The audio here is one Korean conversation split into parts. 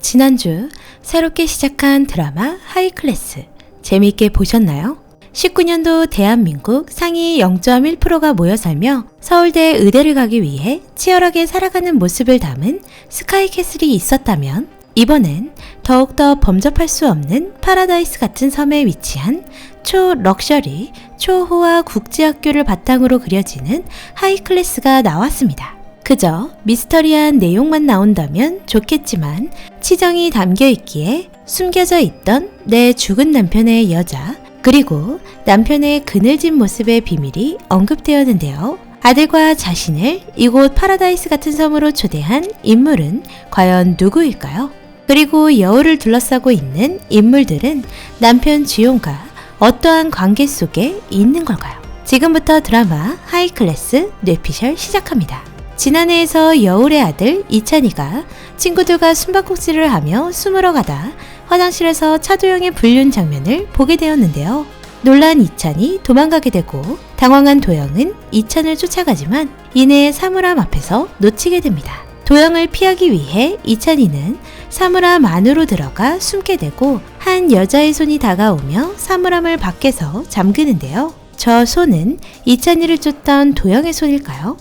지난주 새롭게 시작한 드라마 하이클래스 재미있게 보셨나요? 19년도 대한민국 상위 0.1%가 모여 살며 서울대 의대를 가기 위해 치열하게 살아가는 모습을 담은 스카이캐슬이 있었다면 이번엔 더욱더 범접할 수 없는 파라다이스 같은 섬에 위치한 초럭셔리, 초호화 국제학교를 바탕으로 그려지는 하이클래스가 나왔습니다. 그저 미스터리한 내용만 나온다면 좋겠지만 치정이 담겨있기에 숨겨져 있던 내 죽은 남편의 여자 그리고 남편의 그늘진 모습의 비밀이 언급되었는데요. 아들과 자신을 이곳 파라다이스 같은 섬으로 초대한 인물은 과연 누구일까요? 그리고 여우를 둘러싸고 있는 인물들은 남편 지용과 어떠한 관계 속에 있는 걸까요? 지금부터 드라마 하이클래스 뇌피셜 시작합니다. 지난해에서 여울의 아들 이찬이가 친구들과 숨바꼭질을 하며 숨으러 가다 화장실에서 차도영의 불륜 장면을 보게 되었는데요. 놀란 이찬이 도망가게 되고 당황한 도영은 이찬을 쫓아가지만 이내 사물함 앞에서 놓치게 됩니다. 도영을 피하기 위해 이찬이는 사물함 안으로 들어가 숨게 되고 한 여자의 손이 다가오며 사물함을 밖에서 잠그는데요. 저 손은 이찬이를 쫓던 도영의 손일까요?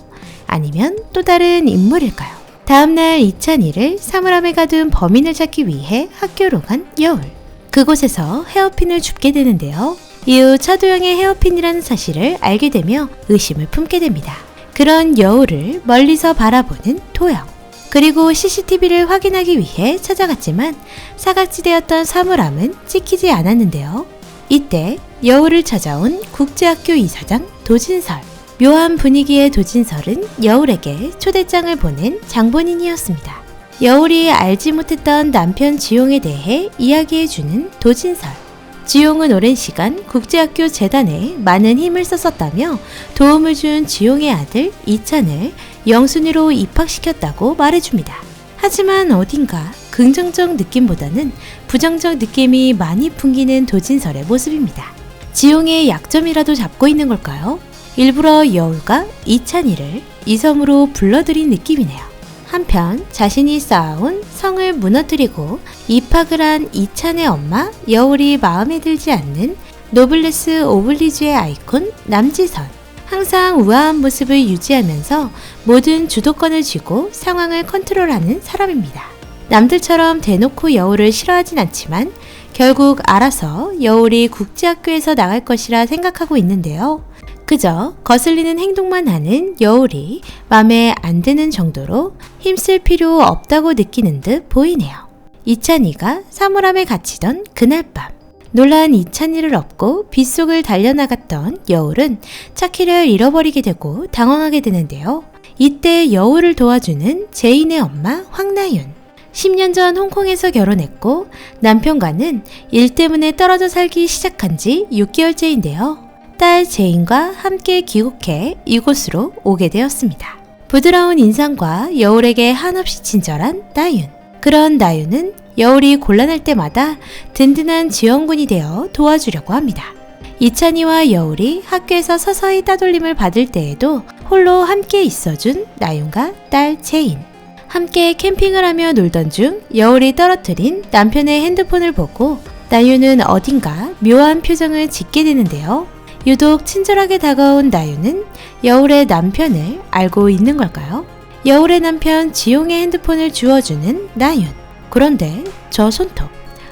아니면 또 다른 인물일까요? 다음날 이찬이를 사물함에 가둔 범인을 찾기 위해 학교로 간 여울. 그곳에서 헤어핀을 줍게 되는데요. 이후 차도영의 헤어핀이라는 사실을 알게 되며 의심을 품게 됩니다. 그런 여울을 멀리서 바라보는 도영. 그리고 CCTV를 확인하기 위해 찾아갔지만 사각지대였던 사물함은 찍히지 않았는데요. 이때 여울을 찾아온 국제학교 이사장 도진설. 묘한 분위기의 도진설은 여울에게 초대장을 보낸 장본인이었습니다. 여울이 알지 못했던 남편 지용에 대해 이야기해주는 도진설. 지용은 오랜 시간 국제학교 재단에 많은 힘을 썼었다며 도움을 준 지용의 아들 이찬을 영순위로 입학시켰다고 말해줍니다. 하지만 어딘가 긍정적 느낌보다는 부정적 느낌이 많이 풍기는 도진설의 모습입니다. 지용의 약점이라도 잡고 있는 걸까요? 일부러 여울과 이찬이를 이 섬으로 불러들인 느낌이네요. 한편 자신이 쌓아온 성을 무너뜨리고 입학을 한 이찬의 엄마 여울이 마음에 들지 않는 노블레스 오블리주의 아이콘 남지선. 항상 우아한 모습을 유지하면서 모든 주도권을 쥐고 상황을 컨트롤하는 사람입니다. 남들처럼 대놓고 여울을 싫어하진 않지만 결국 알아서 여울이 국제학교에서 나갈 것이라 생각하고 있는데요. 그저 거슬리는 행동만 하는 여울이 맘에 안 드는 정도로 힘쓸 필요 없다고 느끼는 듯 보이네요. 이찬이가 사물함에 갇히던 그날 밤 놀란 이찬이를 업고 빗속을 달려나갔던 여울은 차키를 잃어버리게 되고 당황하게 되는데요. 이때 여울을 도와주는 제인의 엄마 황나윤. 10년 전 홍콩에서 결혼했고 남편과는 일 때문에 떨어져 살기 시작한 지 6개월째인데요. 딸 제인과 함께 귀국해 이곳으로 오게 되었습니다. 부드러운 인상과 여울에게 한없이 친절한 나윤. 그런 나윤은 여울이 곤란할 때마다 든든한 지원군이 되어 도와주려고 합니다. 이찬이와 여울이 학교에서 서서히 따돌림을 받을 때에도 홀로 함께 있어준 나윤과 딸 제인. 함께 캠핑을 하며 놀던 중 여울이 떨어뜨린 남편의 핸드폰을 보고 나윤은 어딘가 묘한 표정을 짓게 되는데요. 유독 친절하게 다가온 나윤은 여울의 남편을 알고 있는 걸까요? 여울의 남편 지용의 핸드폰을 주워주는 나윤. 그런데 저 손톱,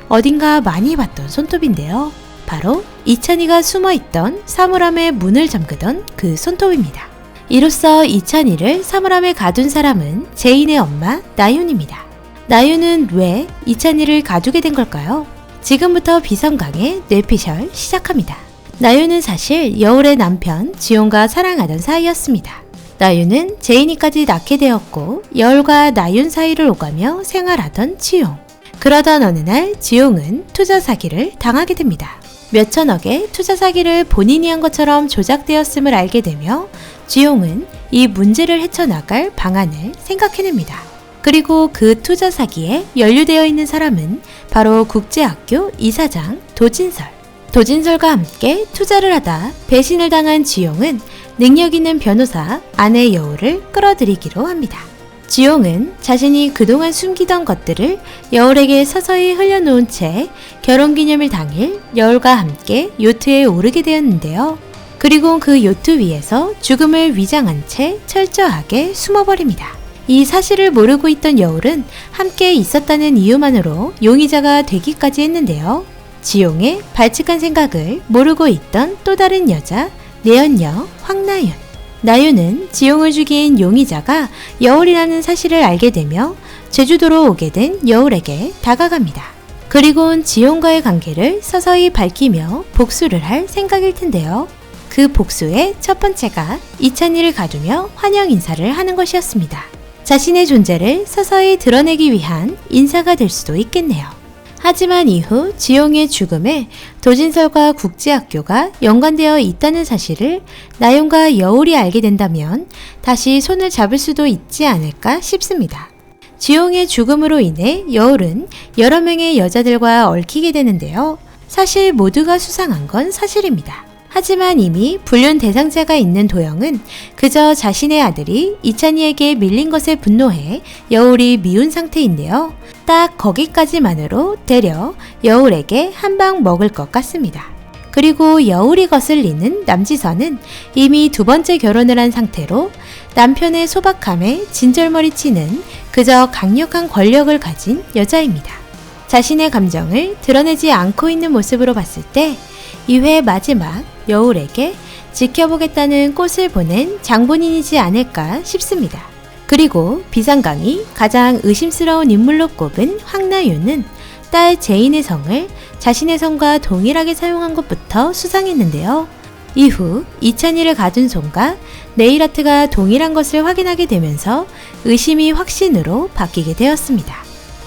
어딘가 많이 봤던 손톱인데요. 바로 이찬이가 숨어있던 사물함의 문을 잠그던 그 손톱입니다. 이로써 이찬이를 사물함에 가둔 사람은 제인의 엄마 나윤입니다. 나윤은 왜 이찬이를 가두게 된 걸까요? 지금부터 비성강의 뇌피셜 시작합니다. 나윤은 사실 여울의 남편 지용과 사랑하던 사이였습니다. 나윤은 제인이까지 낳게 되었고 여울과 나윤 사이를 오가며 생활하던 지용. 그러던 어느 날 지용은 투자 사기를 당하게 됩니다. 몇천억의 투자 사기를 본인이 한 것처럼 조작되었음을 알게 되며 지용은 이 문제를 헤쳐나갈 방안을 생각해냅니다. 그리고 그 투자 사기에 연루되어 있는 사람은 바로 국제학교 이사장 도진설. 도진설과 함께 투자를 하다 배신을 당한 지용은 능력 있는 변호사 아내 여울을 끌어들이기로 합니다. 지용은 자신이 그동안 숨기던 것들을 여울에게 서서히 흘려놓은 채 결혼기념일 당일 여울과 함께 요트에 오르게 되었는데요. 그리고 그 요트 위에서 죽음을 위장한 채 철저하게 숨어버립니다. 이 사실을 모르고 있던 여울은 함께 있었다는 이유만으로 용의자가 되기까지 했는데요. 지용의 발칙한 생각을 모르고 있던 또 다른 여자, 내연녀 황나윤. 나윤은 지용을 죽인 용의자가 여울이라는 사실을 알게 되며 제주도로 오게 된 여울에게 다가갑니다. 그리고는 지용과의 관계를 서서히 밝히며 복수를 할 생각일 텐데요. 그 복수의 첫 번째가 이찬이를 가두며 환영 인사를 하는 것이었습니다. 자신의 존재를 서서히 드러내기 위한 인사가 될 수도 있겠네요. 하지만 이후 지용의 죽음에 도진설과 국제학교가 연관되어 있다는 사실을 나윤과 여울이 알게 된다면 다시 손을 잡을 수도 있지 않을까 싶습니다. 지용의 죽음으로 인해 여울은 여러 명의 여자들과 얽히게 되는데요. 사실 모두가 수상한 건 사실입니다. 하지만 이미 불륜 대상자가 있는 도영은 그저 자신의 아들이 이찬이에게 밀린 것에 분노해 여울이 미운 상태인데요. 딱 거기까지만으로 되려 여울에게 한 방 먹을 것 같습니다. 그리고 여울이 거슬리는 남지선은 이미 두 번째 결혼을 한 상태로 남편의 소박함에 진절머리 치는 그저 강력한 권력을 가진 여자입니다. 자신의 감정을 드러내지 않고 있는 모습으로 봤을 때 2회 마지막 여울에게 지켜보겠다는 꽃을 보낸 장본인이지 않을까 싶습니다. 그리고 비상강이 가장 의심스러운 인물로 꼽은 황나윤은 딸 제인의 성을 자신의 성과 동일하게 사용한 것부터 수상했는데요. 이후 이찬이를 가둔 손과 네일아트가 동일한 것을 확인하게 되면서 의심이 확신으로 바뀌게 되었습니다.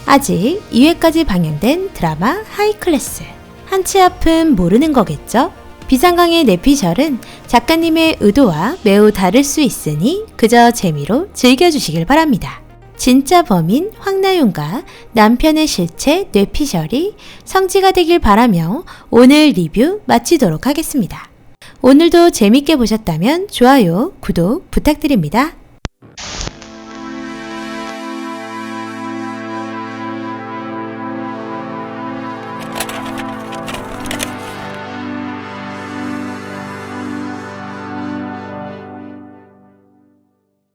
아직 2회까지 방영된 드라마 하이클래스. 한치 앞은 모르는 거겠죠? 비상강의 내피셜은 작가님의 의도와 매우 다를 수 있으니 그저 재미로 즐겨주시길 바랍니다. 진짜 범인 황나윤과 남편의 실체 뇌피셜이 성지가 되길 바라며 오늘 리뷰 마치도록 하겠습니다. 오늘도 재밌게 보셨다면 좋아요, 구독 부탁드립니다.